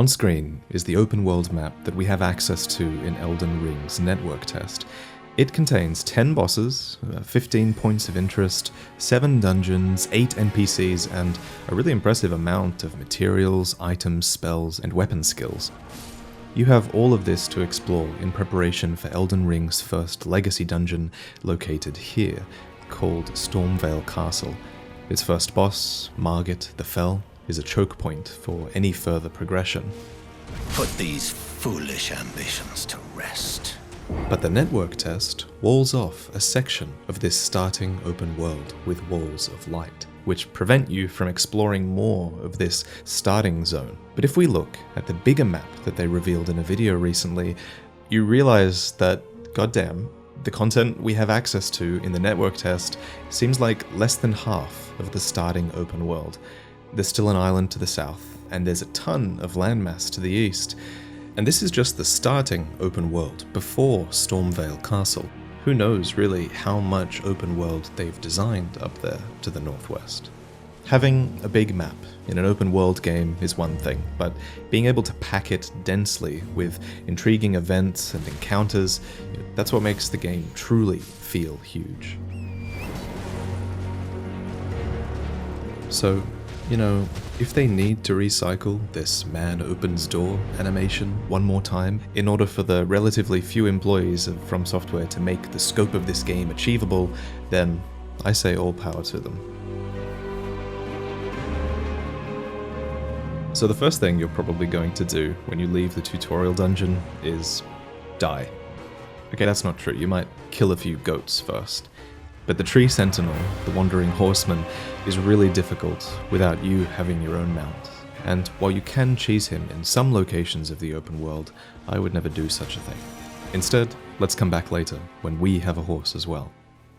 On screen is the open world map that we have access to in Elden Ring's network test. It contains 10 bosses, 15 points of interest, 7 dungeons, 8 NPCs, and a really impressive amount of materials, items, spells, and weapon skills. You have all of this to explore in preparation for Elden Ring's first legacy dungeon located here, called Stormveil Castle. Its first boss, Margit the Fell, is a choke point for any further progression. Put these foolish ambitions to rest. But the network test walls off a section of this starting open world with walls of light, which prevent you from exploring more of this starting zone. But if we look at the bigger map that they revealed in a video recently, you realize that, goddamn, the content we have access to in the network test seems like less than half of the starting open world. There's still an island to the south, and there's a ton of landmass to the east. And this is just the starting open world before Stormveil Castle. Who knows really how much open world they've designed up there to the northwest. Having a big map in an open world game is one thing, but being able to pack it densely with intriguing events and encounters, that's what makes the game truly feel huge. So, if they need to recycle this man opens door animation one more time in order for the relatively few employees of From Software to make the scope of this game achievable, then I say all power to them. So the first thing you're probably going to do when you leave the tutorial dungeon is die. Okay, that's not true. You might kill a few goats first. But the Tree Sentinel, the Wandering Horseman, is really difficult without you having your own mount. And while you can cheese him in some locations of the open world, I would never do such a thing. Instead, let's come back later, when we have a horse as well.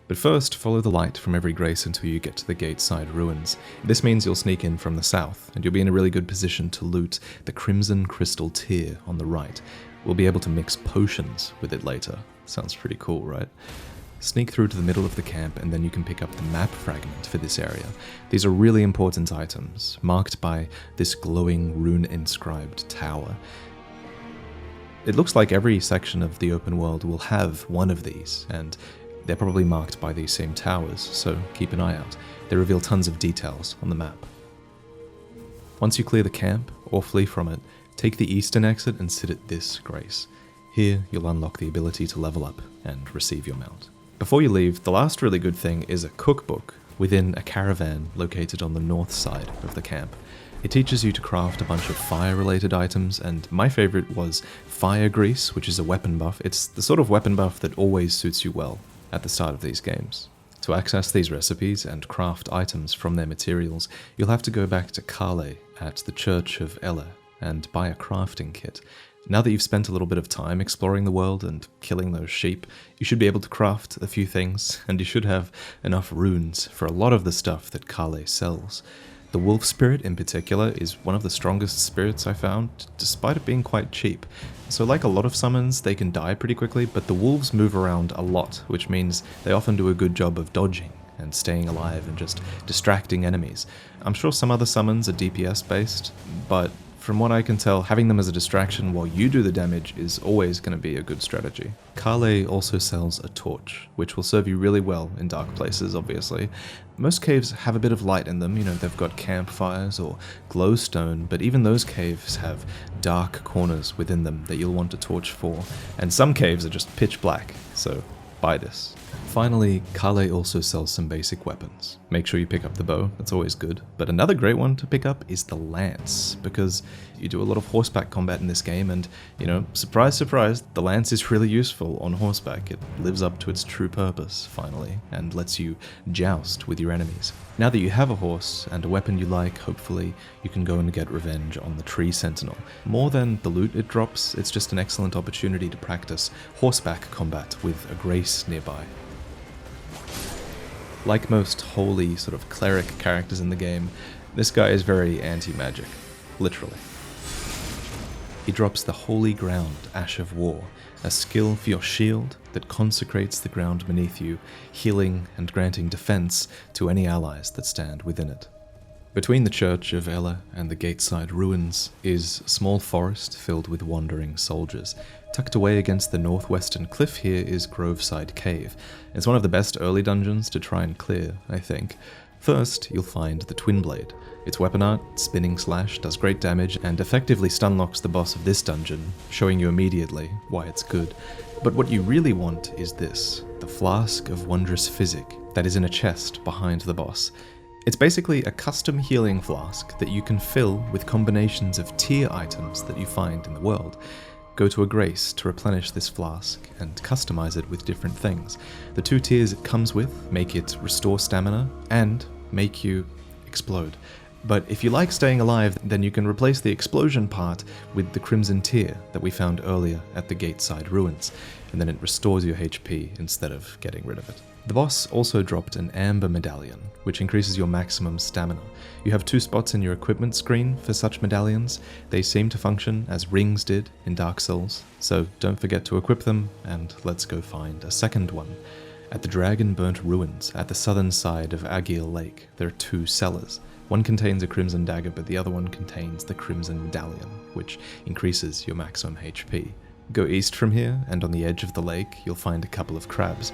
But first, follow the light from every grace until you get to the Gateside ruins. This means you'll sneak in from the south, and you'll be in a really good position to loot the Crimson Crystal Tier on the right. We'll be able to mix potions with it later. Sounds pretty cool, right? Sneak through to the middle of the camp, and then you can pick up the map fragment for this area. These are really important items, marked by this glowing rune-inscribed tower. It looks like every section of the open world will have one of these, and they're probably marked by these same towers, so keep an eye out. They reveal tons of details on the map. Once you clear the camp, or flee from it, take the eastern exit and sit at this grace. Here, you'll unlock the ability to level up and receive your mount. Before you leave, the last really good thing is a cookbook within a caravan located on the north side of the camp. It teaches you to craft a bunch of fire-related items, and my favorite was fire grease, which is a weapon buff. It's the sort of weapon buff that always suits you well at the start of these games. To access these recipes and craft items from their materials, you'll have to go back to Kale at the Church of Ella and buy a crafting kit. Now that you've spent a little bit of time exploring the world and killing those sheep, you should be able to craft a few things, and you should have enough runes for a lot of the stuff that Kale sells. The wolf spirit in particular is one of the strongest spirits I found, despite it being quite cheap. So like a lot of summons, they can die pretty quickly, but the wolves move around a lot, which means they often do a good job of dodging and staying alive and just distracting enemies. I'm sure some other summons are DPS based, but from what I can tell, having them as a distraction while you do the damage is always going to be a good strategy. Kale also sells a torch, which will serve you really well in dark places, obviously. Most caves have a bit of light in them, they've got campfires or glowstone, but even those caves have dark corners within them that you'll want a torch for, and some caves are just pitch black, so buy this. Finally, Kale also sells some basic weapons. Make sure you pick up the bow, that's always good. But another great one to pick up is the lance, because you do a lot of horseback combat in this game, and, surprise, surprise, the lance is really useful on horseback. It lives up to its true purpose, finally, and lets you joust with your enemies. Now that you have a horse and a weapon you like, hopefully, you can go and get revenge on the Tree Sentinel. More than the loot it drops, it's just an excellent opportunity to practice horseback combat with a grace nearby. Like most holy sort of cleric characters in the game, this guy is very anti-magic, literally. He drops the Holy Ground Ash of War, a skill for your shield that consecrates the ground beneath you, healing and granting defense to any allies that stand within it. Between the church of Ella and the gateside ruins is a small forest filled with wandering soldiers. Tucked away against the northwestern cliff here is Groveside Cave. It's one of the best early dungeons to try and clear, I think. First, you'll find the Twin Blade. Its weapon art, Spinning Slash, does great damage and effectively stunlocks the boss of this dungeon, showing you immediately why it's good. But what you really want is this, the Flask of Wondrous Physic that is in a chest behind the boss. It's basically a custom healing flask that you can fill with combinations of tier items that you find in the world. Go to a grace to replenish this flask and customize it with different things. The 2 tiers it comes with make it restore stamina and make you explode. But if you like staying alive, then you can replace the explosion part with the Crimson tier that we found earlier at the Gateside Ruins, and then it restores your HP instead of getting rid of it. The boss also dropped an Amber Medallion, which increases your maximum stamina. You have 2 spots in your equipment screen for such medallions. They seem to function as rings did in Dark Souls, so don't forget to equip them, and let's go find a second one. At the Dragon-Burnt Ruins, at the southern side of Agil Lake, there are 2 cellars. One contains a Crimson Dagger, but the other one contains the Crimson Medallion, which increases your maximum HP. Go east from here, and on the edge of the lake, you'll find a couple of crabs.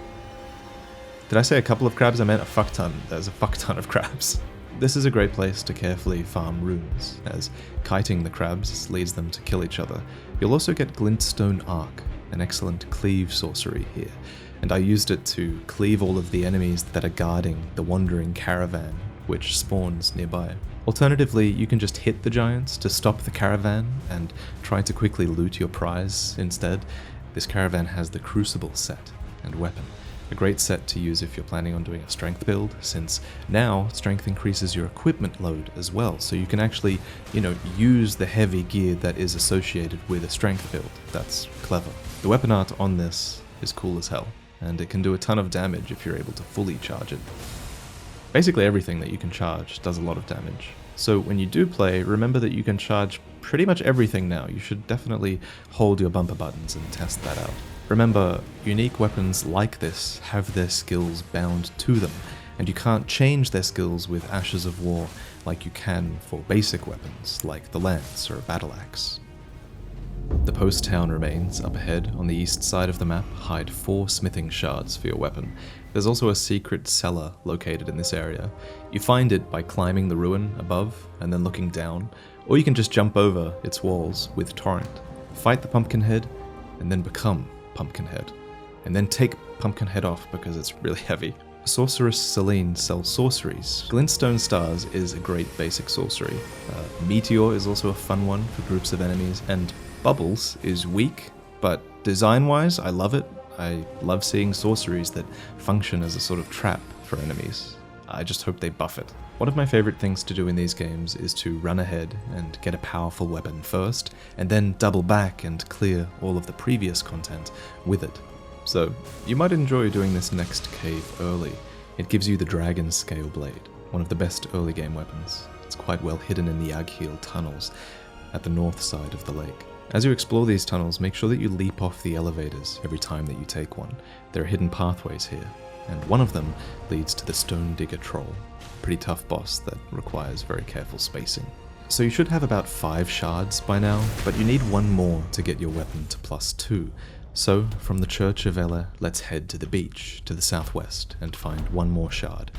Did I say a couple of crabs? I meant a fuck ton. There's a fuck ton of crabs. This is a great place to carefully farm runes, as kiting the crabs leads them to kill each other. You'll also get Glintstone Arc, an excellent cleave sorcery here, and I used it to cleave all of the enemies that are guarding the wandering caravan, which spawns nearby. Alternatively, you can just hit the giants to stop the caravan and try to quickly loot your prize instead. This caravan has the Crucible set and weapon. A great set to use if you're planning on doing a strength build, since now strength increases your equipment load as well, so you can actually, use the heavy gear that is associated with a strength build. That's clever. The weapon art on this is cool as hell, and it can do a ton of damage if you're able to fully charge it. Basically everything that you can charge does a lot of damage. So when you do play, remember that you can charge pretty much everything now. You should definitely hold your bumper buttons and test that out. Remember, unique weapons like this have their skills bound to them, and you can't change their skills with Ashes of War like you can for basic weapons like the lance or a battle axe. The post town remains up ahead on the east side of the map hide 4 smithing shards for your weapon. There's also a secret cellar located in this area. You find it by climbing the ruin above and then looking down, or you can just jump over its walls with Torrent, fight the Pumpkinhead, and then become Pumpkinhead, and then take Pumpkinhead off because it's really heavy. Sorceress Celine sells sorceries. Glintstone Stars is a great basic sorcery. Meteor is also a fun one for groups of enemies, and Bubbles is weak, but design-wise, I love it. I love seeing sorceries that function as a sort of trap for enemies. I just hope they buff it. One of my favorite things to do in these games is to run ahead and get a powerful weapon first, and then double back and clear all of the previous content with it. So, you might enjoy doing this next cave early. It gives you the Dragon Scale Blade, one of the best early game weapons. It's quite well hidden in the Agheel tunnels at the north side of the lake. As you explore these tunnels, make sure that you leap off the elevators every time that you take one. There are hidden pathways here, and one of them leads to the Stone Digger Troll, a pretty tough boss that requires very careful spacing. So you should have about 5 shards by now, but you need 1 more to get your weapon to +2. So, from the Church of Ella, let's head to the beach to the southwest and find 1 more shard.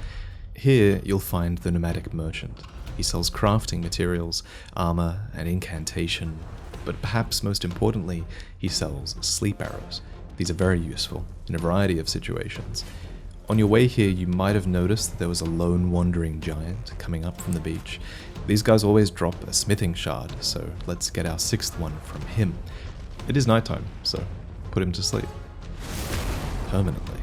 Here, you'll find the Nomadic Merchant. He sells crafting materials, armor, and incantation, but perhaps most importantly, he sells sleep arrows. These are very useful in a variety of situations. On your way here, you might have noticed that there was a lone wandering giant coming up from the beach. These guys always drop a smithing shard, so let's get our 6th one from him. It is nighttime, so put him to sleep. Permanently.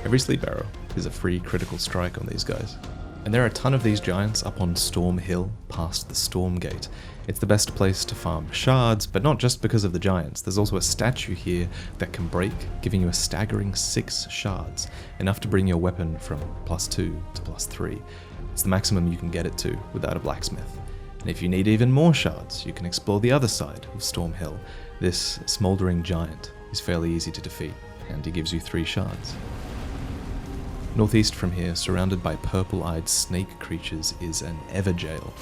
Every sleep arrow is a free critical strike on these guys. And there are a ton of these giants up on Storm Hill, past the Storm Gate. It's the best place to farm shards, but not just because of the giants. There's also a statue here that can break, giving you a staggering 6 shards, enough to bring your weapon from +2 to +3. It's the maximum you can get it to without a blacksmith. And if you need even more shards, you can explore the other side of Storm Hill. This smouldering giant is fairly easy to defeat, and he gives you 3 shards. Northeast from here, surrounded by purple-eyed snake creatures, is an Everjail.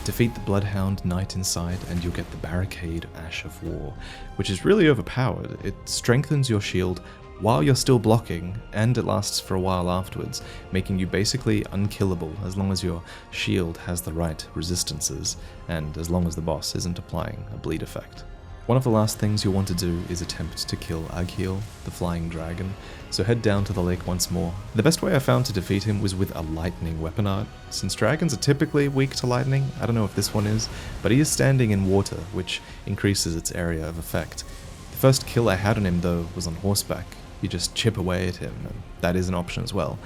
Defeat the Bloodhound Knight inside and you'll get the Barricade Ash of War, which is really overpowered. It strengthens your shield while you're still blocking, and it lasts for a while afterwards, making you basically unkillable as long as your shield has the right resistances, and as long as the boss isn't applying a bleed effect. One of the last things you'll want to do is attempt to kill Unkillable, the flying dragon, so head down to the lake once more. The best way I found to defeat him was with a lightning weapon art. Since dragons are typically weak to lightning, I don't know if this one is, but he is standing in water, which increases its area of effect. The first kill I had on him though was on horseback. You just chip away at him, and that is an option as well.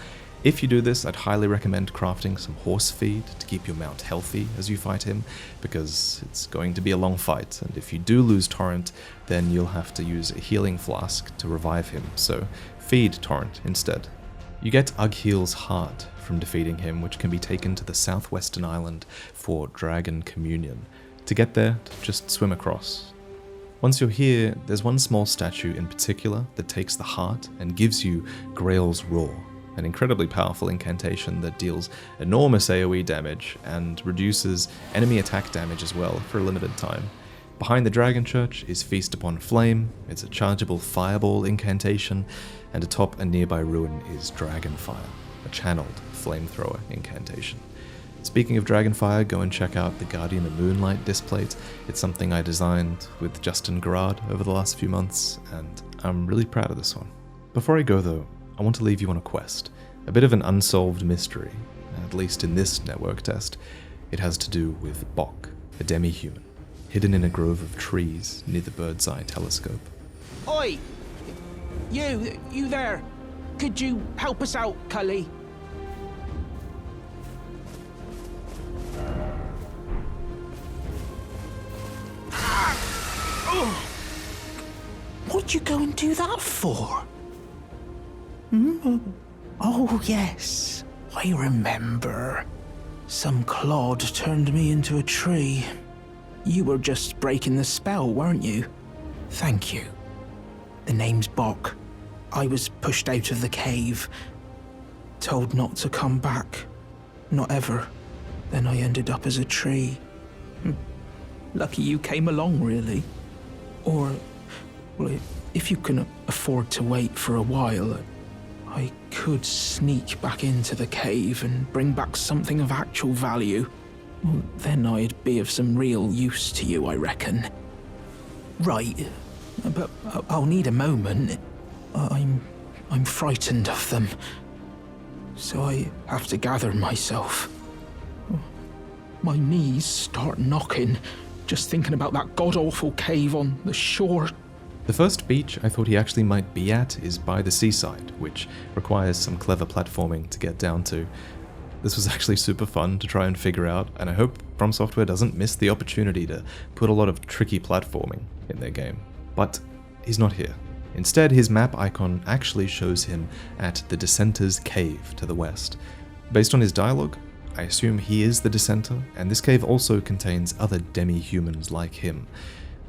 If you do this, I'd highly recommend crafting some horse feed to keep your mount healthy as you fight him, because it's going to be a long fight, and if you do lose Torrent, then you'll have to use a healing flask to revive him, so feed Torrent instead. You get Ughill's heart from defeating him, which can be taken to the southwestern island for Dragon Communion. To get there, just swim across. Once you're here, there's one small statue in particular that takes the heart and gives you Grail's Roar, an incredibly powerful incantation that deals enormous AoE damage and reduces enemy attack damage as well for a limited time. Behind the Dragon Church is Feast Upon Flame. It's a chargeable fireball incantation, and atop a nearby ruin is Dragonfire, a channeled flamethrower incantation. Speaking of Dragonfire, go and check out the Guardian of Moonlight displate. It's something I designed with Justin Gerard over the last few months, and I'm really proud of this one. Before I go though, I want to leave you on a quest, a bit of an unsolved mystery, at least in this network test. It has to do with Boc, a demi-human, hidden in a grove of trees near the Bird's Eye telescope. Oi! You there! Could you help us out, Cully? What'd you go and do that for? Oh, yes. I remember. Some clod turned me into a tree. You were just breaking the spell, weren't you? Thank you. The name's Boc. I was pushed out of the cave. Told not to come back. Not ever. Then I ended up as a tree. Lucky you came along, really. Or, well, if you can afford to wait for a while, I could sneak back into the cave and bring back something of actual value. Well, then I'd be of some real use to you, I reckon. Right, but I'll need a moment. I'm frightened of them, so I have to gather myself. My knees start knocking, just thinking about that god-awful cave on the shore. The first beach I thought he actually might be at is by the seaside, which requires some clever platforming to get down to. This was actually super fun to try and figure out, and I hope From Software doesn't miss the opportunity to put a lot of tricky platforming in their game. But he's not here. Instead, his map icon actually shows him at the Dissenter's Cave to the west. Based on his dialogue, I assume he is the Dissenter, and this cave also contains other demi-humans like him.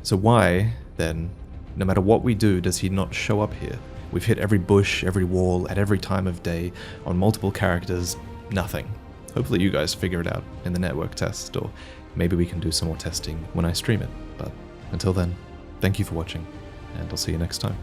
So why, then, no matter what we do, does he not show up here? We've hit every bush, every wall, at every time of day, on multiple characters, nothing. Hopefully you guys figure it out in the network test, or maybe we can do some more testing when I stream it. But until then, thank you for watching, and I'll see you next time.